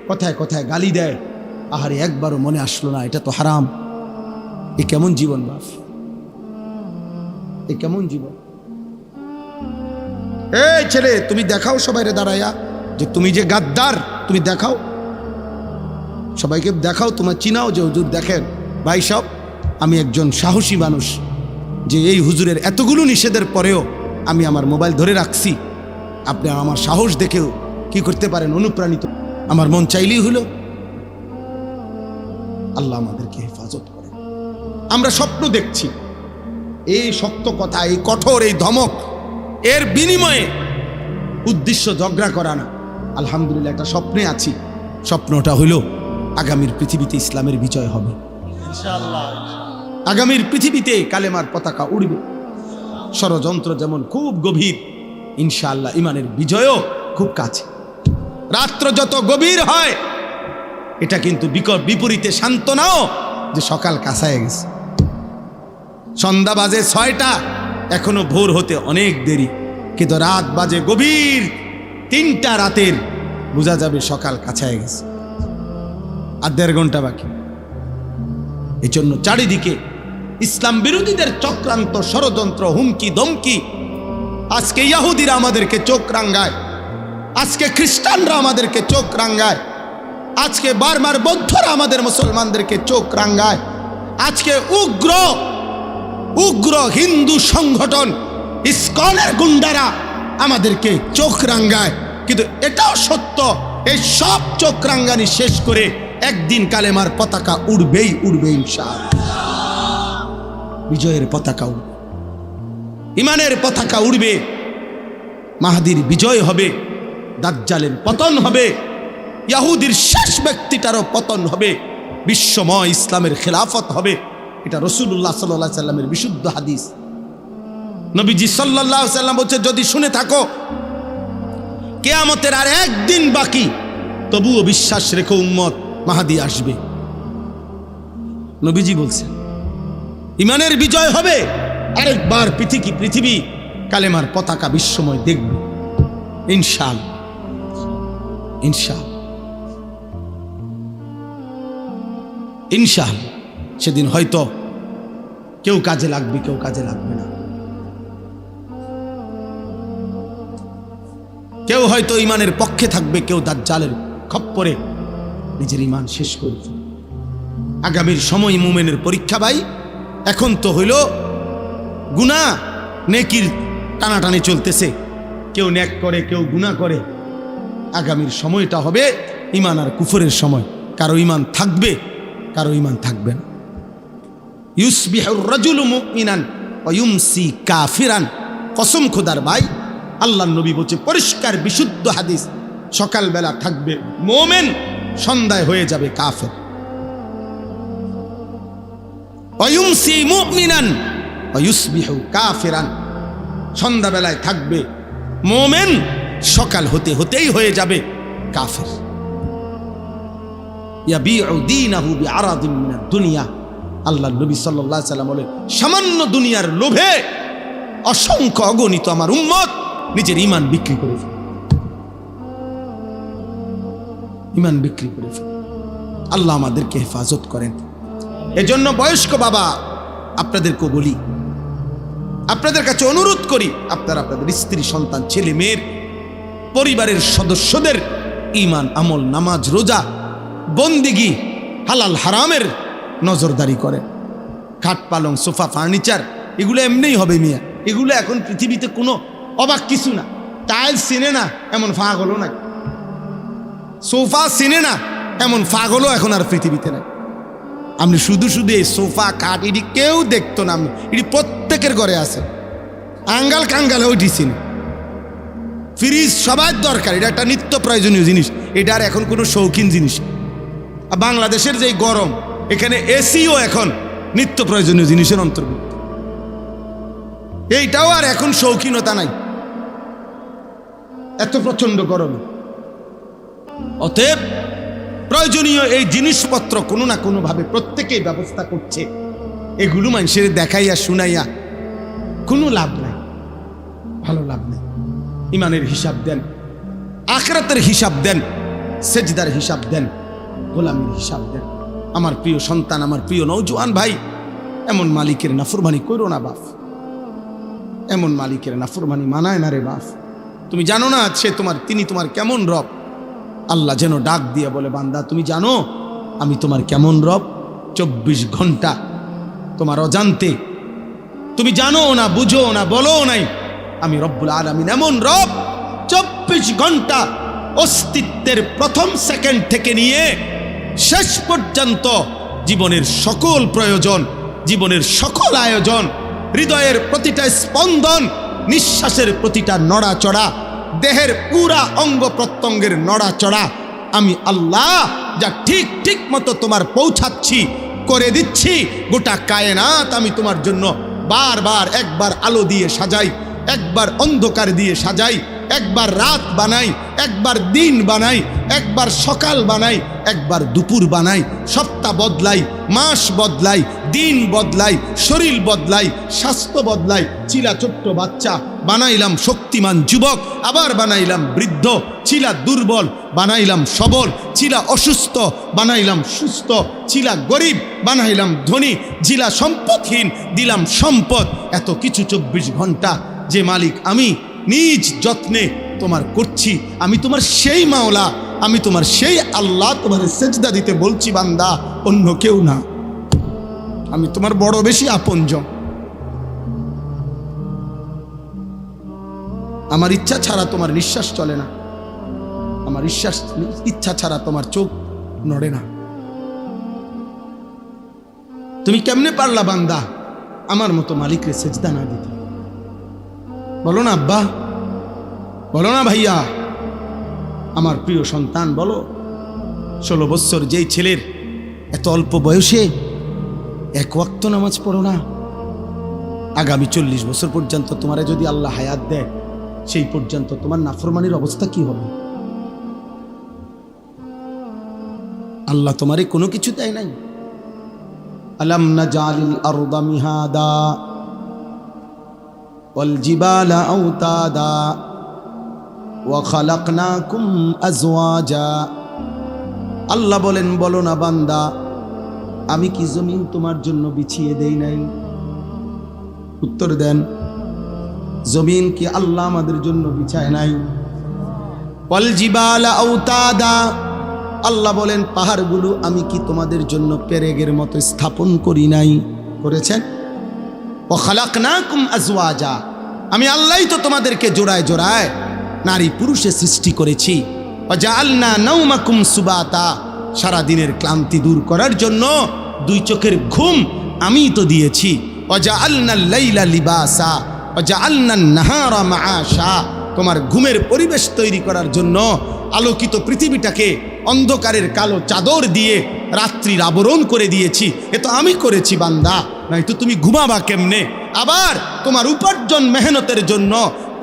কথায় কথায় গালি দেয়, আহারে একবারও মনে আসলো না এটা তো হারাম। এ কেমন জীবন বাপ? এ কেমন জীবন? এই ছেলে, তুমি দেখাও সবাইরে দাঁড়াইয়া যে তুমি যে গাদ্দার, তুমি দেখাও, সবাইকে দেখাও, তোমার চিনাও যে হুজুর দেখেন ভাই সব আমি একজন সাহসী মানুষ, যে এই হুজুরের এতগুলো নিষেধের পরেও আমি আমার মোবাইল ধরে রাখছি। আপনি আমার সাহস দেখেও কি করতে পারেন, অনুপ্রাণিত। আমার মন চাইলেই হলো। আল্লাহ আমাদেরকে হেফাজত করে। আমরা স্বপ্ন দেখছি, এই শক্ত কথা, এই কঠোর, এই ধমক, এর বিনিময়ে উদ্দেশ্য ঝগড়া করা না। আলহামদুলিল্লাহ একটা স্বপ্নে আছি। স্বপ্নটা হইল আগামীর পৃথিবীতে ইসলামের বিজয় হবে ইনশাআল্লাহ। আগামীর পৃথিবীতে কালেমার পতাকা উড়বে। ষড়যন্ত্র যেমন খুব গভীর, ইনশাআল্লাহ ইমানের বিজয়ও খুব কাছে। রাত্র যত গভীর হয়, এটা কিন্তু বিপরীতে সান্ত্বনাও যে সকাল কাছায় গেছে। সন্ধ্যা বাজে 6টা, এখনো ভোর হতে অনেক দেরি, কিন্তু রাত বাজে গভীর 3টা রাতের, বোঝা যাবে সকাল কাছায় গেছে, আর 1.5 ঘন্টা বাকি। এই জন্য চারিদিকে ইসলাম বিরোধীদের চক্রান্ত, ষড়যন্ত্র, হুমকি ধমকি। আজকে ইহুদিরা আমাদেরকে চোখ রাঙ্গায়, আজকে খ্রিস্টানরা আমাদেরকে চোখ রাঙ্গায়, আজকে বার্মার বৌদ্ধরা আমাদের মুসলমানদেরকে চোখ রাঙ্গায়, আজকে উগ্র উগ্র হিন্দু সংগঠন ইসকনের গুন্ডারা আমাদেরকে চোখ রাঙ্গায়। কিন্তু এটাও সত্য, এই সব চোখ রাঙ্গানি শেষ করে একদিন কালেমার পতাকা উড়বেই উড়বে ইনশাআল্লাহ। বিজয়ের পতাকা উড়বে, ইমানের পতাকা উড়বে, মাহদির বিজয় হবে, দাজ্জালের পতন হবে, ইহুদির শেষ ব্যক্তিটারও পতন হবে, বিশ্বময় ইসলামের খেলাফত হবে। এটা রাসূলুল্লাহ সাল্লাল্লাহু আলাইহি সাল্লামের বিশুদ্ধ হাদিস। নবীজি সাল্লাল্লাহু আলাইহি সাল্লাম বলছে, যদি শুনে থাকো কিয়ামতের আর একদিন বাকি, তবুও বিশ্বাস রেখো উম্মত, মাহদি আসবে। নবীজি বলছেন ইমানের বিজয় হবে, আরেকবার পৃথিবী কালেমার পতাকা বিশ্বময় দেখবে ইনশাআল্লাহ। ইনশাআল্লাহ ইনশাআল্লাহ সেদিন হয়তো কেউ কাজে লাগবে, কেউ কাজে লাগবে না। কেউ হয়তো ইমানের পক্ষে থাকবে, কেউ দাজ্জালের খপ্পরে নিজের ইমান শেষ করবে। আগামীর সময় মুমিনের পরীক্ষা ভাই। এখন তো হইল গুনাহ নেকির টানাটানি চলতেছে, কেউ নেক করে, কেউ গুনাহ করে। আগামীর সময়টা হবে ইমান আর কুফরের সময়। কারো ইমান থাকবে, কারো ইমান থাকবে না। ইউসবিহুর রাজুলু মুমিনান ওয়া ইউমসি কাফিরান। কসম খোদার ভাই, আল্লাহর নবী বলছে, পরিষ্কার বিশুদ্ধ হাদিস, সকালবেলা থাকবে মুমিন, সন্ধ্যায় হয়ে যাবে কাফের। ওয়া ইউমসি মুমিনান ওয়া ইউসবিহু কাফিরান। সন্ধ্যাবেলায় থাকবে মুমিন, সকাল হতে হতেই হয়ে যাবে কাফের। ইয়াবিউ দীনাহু বিআরাদিন মিনাদ দুনিয়া। আল্লাহর নবী সাল্লাল্লাহু আলাইহি সাল্লাম বলে, সামান্য দুনিয়ার লোভে অসংখ্য অগণিত আমার উম্মত নিজের ঈমান বিক্রি করে ফেলে, ঈমান বিক্রি করে ফেলে। আল্লাহ আমাদেরকে হেফাজত করেন। এজন্য বয়স্ক বাবা আপনাদেরকে বলি, আপনাদের কাছে অনুরোধ করি, আপনারা আপনাদের স্ত্রী, সন্তান, ছেলে মেয়ের, পরিবারের সদস্যদের ঈমান, আমল, নামাজ, রোজা, বন্দিগি, হালাল হারামের নজরদারি করেন। খাট, পালং, সোফা, ফার্নিচার এগুলো এমনিই হবে মিয়া। এগুলো এখন পৃথিবীতে কোনো অবাক কিছু না। টাইলস চিনে না এমন পাগলও নাই, সোফা চিনে না এমন পাগলও এখন আর পৃথিবীতে নাই। আপনি শুধু শুধু এই সোফা, খাট এটি কেউ দেখতো না, আপনি এটি প্রত্যেকের ঘরে আছে। আঙ্গাল কাঙ্গালে ওইটি চিনে। ফ্রিজ সবার দরকার, এটা একটা নিত্য প্রয়োজনীয় জিনিস, এটা আর এখন কোনো শৌখিন জিনিস। বাংলাদেশের যে গরম, এখানে এসিও এখন নিত্য প্রয়োজনীয় জিনিসের অন্তর্ভুক্ত। এইটাও আর এখন শৌখিনতা নাই, এত প্রচন্ড গরমে। অতএব প্রয়োজনীয় এই জিনিসপত্র কোনো না কোনো ভাবে প্রত্যেকেই ব্যবস্থা করছে। এগুলো মানুষের দেখাইয়া শুনাইয়া কোনো লাভ নাই, ভালো লাভ নেই। ইমানের হিসাব দেন, আখিরাতের হিসাব দেন, সেজদার হিসাব দেন, গোলামীর হিসাব দেন। আমার প্রিয় সন্তান, আমার প্রিয় নওজোয়ান ভাই, এমন মালিকের নাফরমানি করো না বাপ। এমন মালিকের নাফরমানি মানায় না রে বাপ। তুমি জানো না তিনি তোমার কেমন রব। আল্লাহ যেন ডাক দিয়ে বলে, বান্দা তুমি জানো আমি তোমার কেমন রব? 24 ঘন্টা তোমার অজান্তে, তুমি জানো না, বুঝো না, বলো নাই, আমি রব্বুল আলামিন এমন রব 24 ঘন্টা অস্তিত্বের প্রথম সেকেন্ড থেকে নিয়ে শেষ পর্যন্ত জীবনের সকল প্রয়োজন, জীবনের সকল আয়োজন, হৃদয়ের প্রতিটা স্পন্দন, নিঃশ্বাসের প্রতিটা নড়াচড়া, দেহের পুরা অঙ্গ প্রত্যঙ্গের নড়াচড়া আমি আল্লাহ যা ঠিক ঠিক মতো তোমার পৌঁছাচ্ছি, করে দিচ্ছি। গোটা কায়নাত আমি তোমার জন্য বারবার একবার আলো দিয়ে সাজাই, একবার অন্ধকার দিয়ে সাজাই, একবার রাত বানাই, একবার দিন বানাই, একবার সকাল বানাই, একবার দুপুর বানাই, সপ্তাহ বদলাই, মাস বদলাই, দিন বদলাই, শরীর বদলাই, স্বাস্থ্য বদলাই। ছিলা ছোট্ট বাচ্চা, বানাইলাম শক্তিমান যুবক, আবার বানাইলাম বৃদ্ধ। ছিলা দুর্বল, বানাইলাম সবল। ছিলা অসুস্থ, বানাইলাম সুস্থ। ছিলা গরিব, বানাইলাম ধনী। ছিলা সম্পদহীন, দিলাম সম্পদ। এত কিছু 24 ঘন্টা যে মালিক আমি নিজ যত্নে তোমার করছি। আমি তোমার সেই মাওলা, আমি তোমার সেই আল্লাহ। তোমার সেজদা দিতে বলছি বান্দা, অন্য কেউ না। আমি তোমার বড় বেশি আপনজন। আমার ইচ্ছা ছাড়া তোমার নিঃশ্বাস চলে না, আমার ইচ্ছা ছাড়া তোমার চোখ নড়ে না। তুমি কেমনে পারলা বান্দা আমার মতো মালিকরে সেজদা না দিতে? বলো না আব্বা, বলো না ভাইয়া, আমার প্রিয় সন্তান বলো। 16 বছর যেই ছেলের এত অল্প বয়সে এক ওয়াক্ত নামাজ পড়ো না, আগামী 40 বছর পর্যন্ত তোমারে যদি আল্লাহ হায়াত দেয়, সেই পর্যন্ত তোমার নাফরমানির অবস্থা কি হবে? আল্লাহ তোমারে কোনো কিছু দেয় নাই। আলাম নাজালিল আরদা মিহাদা ওয়াল জিবালা আওতাদা ওয়া খালাকনাকুম আজওয়াজা। আল্লাহ বলেন, বলো না বান্দা, আমি কি জমিন তোমার জন্য বিছিয়ে দেই নাই? উত্তর দেন, জমিন কি আল্লাহ আমাদের জন্য বিছায় নাই? ওয়াল জিবালা আওতাদা, আল্লাহ বলেন পাহাড়গুলো আমি কি তোমাদের জন্য পেরেগের মতো স্থাপন করি নাই? করেছেন। ওয়া খালাকনাকুম আজওয়াজা, আমি আল্লাহই তো তোমাদেরকে জোড়ায় জোড়ায় নারী পুরুষে সৃষ্টি করেছি। ওয়া জাআলনা নাওমাকুম সুবাতা, সারা দিনের ক্লান্তি দূর করার জন্য 2 চোখের ঘুম আমিই তো দিয়েছি। ওয়া জাআলনাল লাইলা লিবাসা ওয়া জাআলনান নাহারা মাআশা, তোমার ঘুমের পরিবেশ তৈরি করার জন্য আলোকিত পৃথিবীটাকে অন্ধকারের কালো চাদর দিয়ে রাত্রির আবরণ করে দিয়েছি। এ তো আমি করেছি বান্দা, নয়তো তুমি ঘুমাবা কেমনে? আবার তোমার উপার্জন মেহনতের জন্য,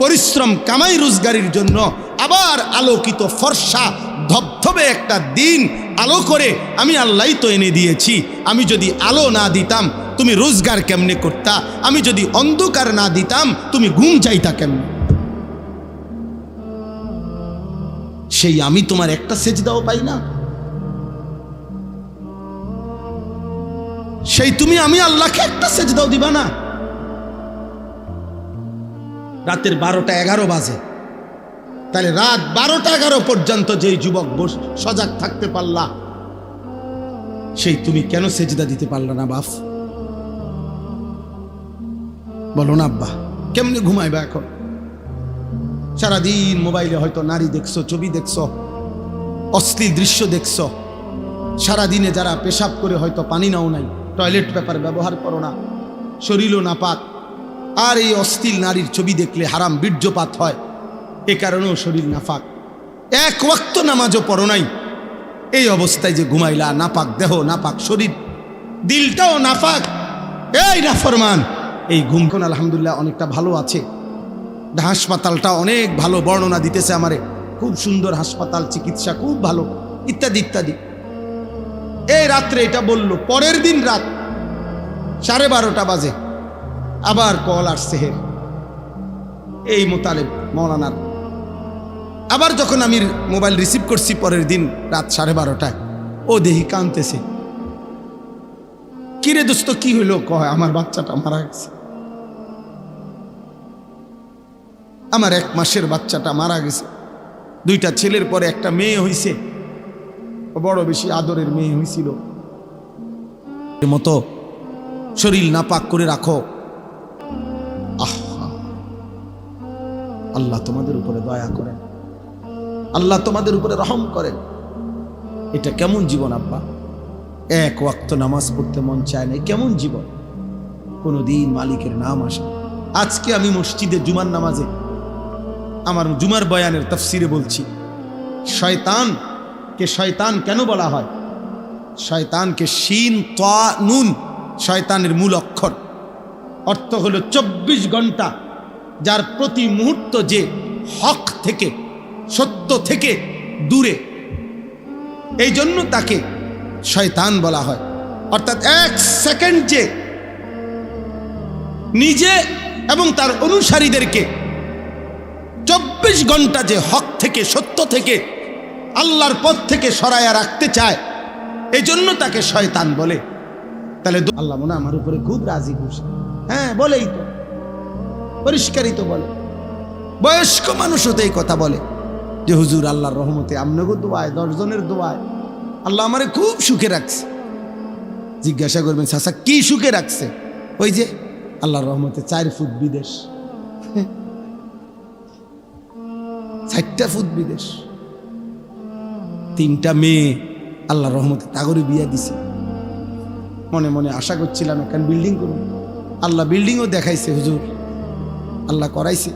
পরিশ্রম কামাই রোজগারির জন্য আবার আলোকিত ফর্সা ধবধবে একটা দিন আলো করে আমি আল্লাহই তো এনে দিয়েছি। আমি যদি আলো না দিতাম তুমি রোজগার কেমনে করতা? আমি যদি অন্ধকার না দিতাম তুমি ঘুম চাইতা কেমনে? সেই আমি তোমার একটা সেজদাও পাই না? সেই তুমি আমি আল্লাহকে একটা সেজদাও দিবা না? রাতের 12টা 11 বাজে, তাহলে রাত 12টা 11 পর্যন্ত যেই যুবক সজাগ থাকতে পারলা, সেই তুমি কেন সেজদা দিতে পারলা না বাপ? বলো না আব্বা, কেমনে ঘুমাইবা এখন? সারাদিন মোবাইলে হয়তো নারী দেখছো, ছবি দেখছো, অশ্লীল দৃশ্য দেখছো। সারাদিনে যারা পেশাব করে হয়তো পানি নাও নাই, টয়লেট পেপার ব্যবহার করো না, শরীরও নাপাক, আর এই অশ্লীল নারীর ছবি দেখলে হারাম বীর্যপাত হয়, এ কারণেও শরীর নাপাক। এক ওয়াক্ত নামাজও পড়ো নাই, এই অবস্থায় যে ঘুমাইলা, নাপাক দেহ, নাপাক শরীর, দিলটাও নাপাক। এই নাফরমান, এই ঘুমখন আলহামদুলিল্লাহ অনেকটা ভালো আছে। হাসপাতালটা অনেক ভালো বর্ণনা দিতেছে আমারে, খুব সুন্দর হাসপাতাল, চিকিৎসা খুব ভালো, ইত্যাদি ইত্যাদি। এই রাত্রে এটা বললো, পরের দিন রাত 12:30 বাজে আবার কল আসছে হের এই মোতালেব মৌলানার। আবার যখন আমি মোবাইল রিসিভ করছি পরের দিন রাত 12:30টায়, ও দেহি কাঁদতেছে। কিরে দোস্ত কি হইলো? কয় আমার বাচ্চাটা মারা গেছে, আমার 1 মাসের বাচ্চাটা মারা গেছে। 2টা ছেলের পরে একটা মেয়ে হইছে, বড় বেশি আদরের মেয়ে হইছিল মতো শরীর নাপাক করে রাখো। আহা, আল্লাহ তোমাদের উপরে দয়া করেন, আল্লাহ তোমাদের উপরে রহম করেন। এটা কেমন জীবন আব্বা? এক ওয়াক্ত নামাজ পড়তে মন চায় না, কেমন জীবন? কোনদিন মালিকের নাম আসে। আজকে আমি মসজিদে জুমার নামাজে আমার জুমার বয়ানের তাফসিরে বলছি, শয়তানকে শয়তান কেন বলা হয়? শয়তানকে শিন তা নুন, শয়তানের মূল অক্ষর, অর্থ হলো 24 ঘন্টা যার প্রতি মুহূর্ত যে হক থেকে, সত্য থেকে দূরে, এই জন্য তাকে শয়তান বলা হয়। অর্থাৎ এক সেকেন্ড যে নিজে এবং তার অনুসারীদেরকে 24 ঘন্টা যে হক থেকে, সত্য থেকে, আল্লাহর পথ থেকে সরায়া রাখতে চায়, এই জন্য তাকে শয়তান বলে। তাহলে আল্লাহ মনে আমার উপরে খুব রাজি খুশি। হ্যাঁ, বলেই তো, পরিষ্কারই তো বলে। বয়স্ক মানুষও তো এই কথা বলে যে হুজুর আল্লাহর রহমতে, আমনগো দোয়ায়, 10 জনের দোয়ায় আল্লাহ আমারে খুব সুখে রাখছে। জিজ্ঞাসা করবেন, চাচা কি সুখে রাখছে? ওই যে আল্লাহর রহমতে 4 ফুট বিদেশ, 4টা ফুট বিদেশ, 3টা মেয়ে আল্লাহর রহমতে তাগরে বিয়া দিছে। মনে মনে আশা করছিলাম এখন বিল্ডিং করুন। আল্লাহ বিল্ডিংও দেখাইছে হুজুর, আল্লাহ করাইছে।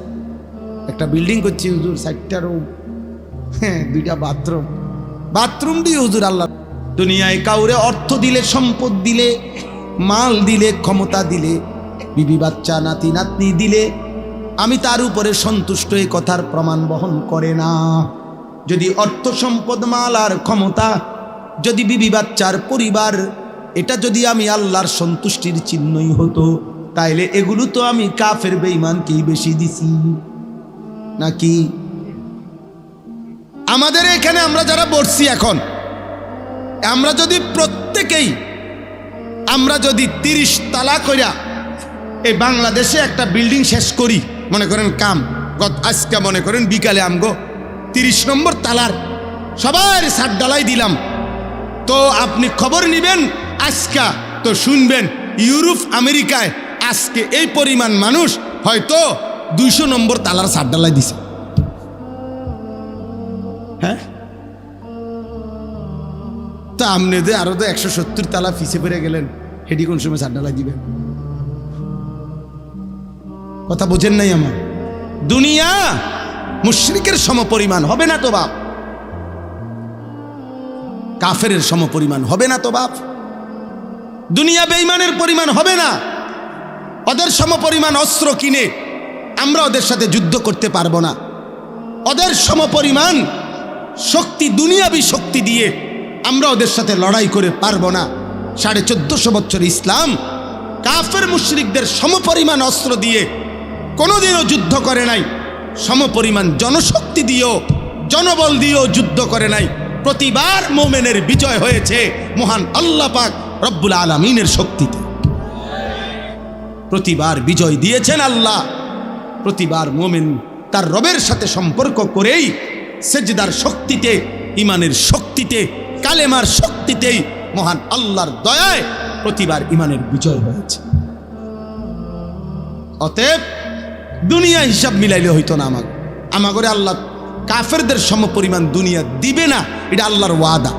একটা বিল্ডিং করছি হুজুর, 4টা রুম, হ্যাঁ 2টা বাথরুম, বাথরুম দিয়ে হুজুর আল্লাহ। দুনিয়ায় কাউরে অর্থ দিলে, সম্পদ দিলে, মাল দিলে, ক্ষমতা দিলে, বিবি বাচ্চা, নাতি নাতনি দিলে আমি তার উপরে সন্তুষ্ট, এই কথার প্রমাণ বহন করে না। যদি অর্থ সম্পদ, মাল আর ক্ষমতা, যদি বিবি বাচ্চার পরিবার, এটা যদি আমি আল্লাহর সন্তুষ্টির চিহ্নই হতো, তাইলে এগুলো তো আমি কাফের বেঈমানকেই বেশি দিছি নাকি? আমাদের এখানে আমরা যারা বসছি এখন, আমরা যদি প্রত্যেকেই, আমরা যদি 30 তালা কইরা এই বাংলাদেশে একটা বিল্ডিং শেষ করি, মনে করেন কাম আজকে, মনে করেন বিকালে আমগো 30 নম্বর তালার সবার ছাদ ডালাই দিলাম, তো আপনি খবর নিবেন আজকা, তো শুনবেন ইউরোপ আমেরিকায় আজকে এই পরিমাণ মানুষ হয়তো 200 নম্বর তালার ছাদ ডালাই দিছে। হ্যাঁ, তা আপনি যে আরো তো 170 তালা ফিসে পড়ে গেলেন, হেডি কোন সময় ছাদ ডালাই দিবেন? কথা বোঝেন নাই আমার? দুনিয়া মুশরিকের সমপরিমাণ হবে না তো বাপ, কাফেরের সমপরিমাণ হবে না তো বাপ, দুনিয়া বেঈমানের পরিমাণ হবে না। ওদের সমপরিমাণ অস্ত্র কিনে আমরা ওদের সাথে যুদ্ধ করতে পারবো না। ওদের সমপরিমাণ শক্তি, দুনিয়াবী শক্তি দিয়ে আমরা ওদের সাথে লড়াই করে পারবো না। 1450 বছর ইসলাম কাফের মুশরিকদের সমপরিমাণ অস্ত্র দিয়ে কোনোদিনও যুদ্ধ করে নাই, সমপরিমাণ জনশক্তি দিয়েও, জনবল দিয়েও যুদ্ধ করে নাই। প্রতিবার মোমেনের বিজয় হয়েছে মহান আল্লাহ পাক রব্বুল আলামিনের শক্তিতে। প্রতিবার বিজয় দিয়েছেন আল্লাহ। প্রতিবার মোমেন তার রবের সাথে সম্পর্ক করেই, সেজদার শক্তিতে, ইমানের শক্তিতে, কালেমার শক্তিতেই, মহান আল্লাহর দয়ায় প্রতিবার ইমানের বিজয় হয়েছে। অতএব দুনিয়া হিসাব মিলাইলে হইতো না। আমাগরে আল্লাহ কাফেরদের সমপরিমাণ দুনিয়া দিবে না, এটা আল্লাহর ওয়াদা।